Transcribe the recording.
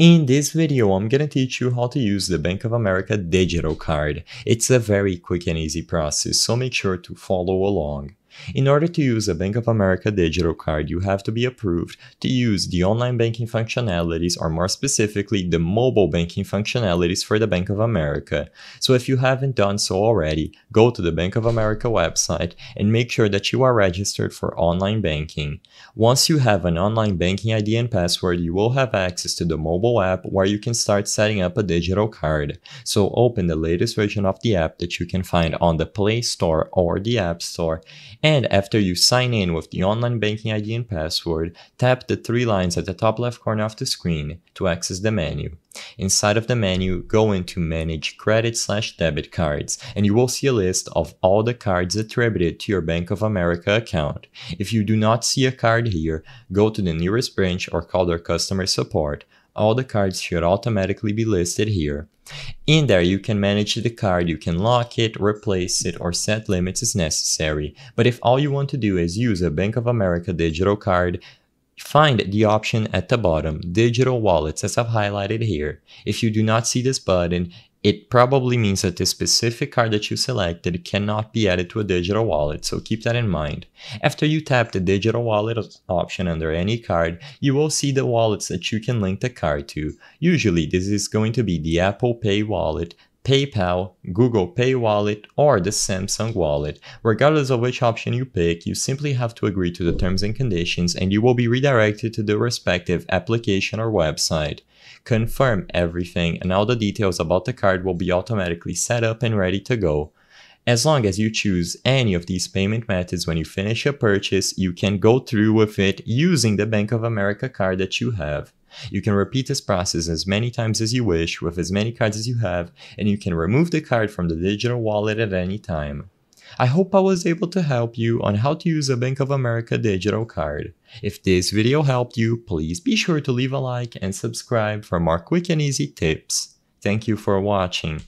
In this video, I'm gonna teach you how to use the Bank of America digital card. It's a very quick and easy process, so make sure to follow along. In order to use a Bank of America digital card, you have to be approved to use the online banking functionalities, or more specifically, the mobile banking functionalities for the Bank of America. So if you haven't done so already, go to the Bank of America website and make sure that you are registered for online banking. Once you have an online banking ID and password, you will have access to the mobile app where you can start setting up a digital card. So open the latest version of the app that you can find on the Play Store or the App Store. And after you sign in with the online banking ID and password, tap the three lines at the top left corner of the screen to access the menu. Inside of the menu, go into Manage Credit/Debit Cards, and you will see a list of all the cards attributed to your Bank of America account. If you do not see a card here, go to the nearest branch or call their customer support. All the cards should automatically be listed here. In there, you can manage the card, you can lock it, replace it, or set limits as necessary. But if all you want to do is use a Bank of America digital card, find the option at the bottom, Digital Wallets, as I've highlighted here. If you do not see this button, it probably means that the specific card that you selected cannot be added to a digital wallet, so keep that in mind. After you tap the digital wallet option under any card, you will see the wallets that you can link the card to. Usually this is going to be the Apple Pay wallet, PayPal, Google Pay wallet, or the Samsung wallet. Regardless of which option you pick, you simply have to agree to the terms and conditions and you will be redirected to the respective application or website. Confirm everything and all the details about the card will be automatically set up and ready to go. As long as you choose any of these payment methods when you finish a purchase, you can go through with it using the Bank of America card that you have. You can repeat this process as many times as you wish with as many cards as you have, and you can remove the card from the digital wallet at any time. I hope I was able to help you on how to use a Bank of America digital card. If this video helped you, please be sure to leave a like and subscribe for more quick and easy tips. Thank you for watching.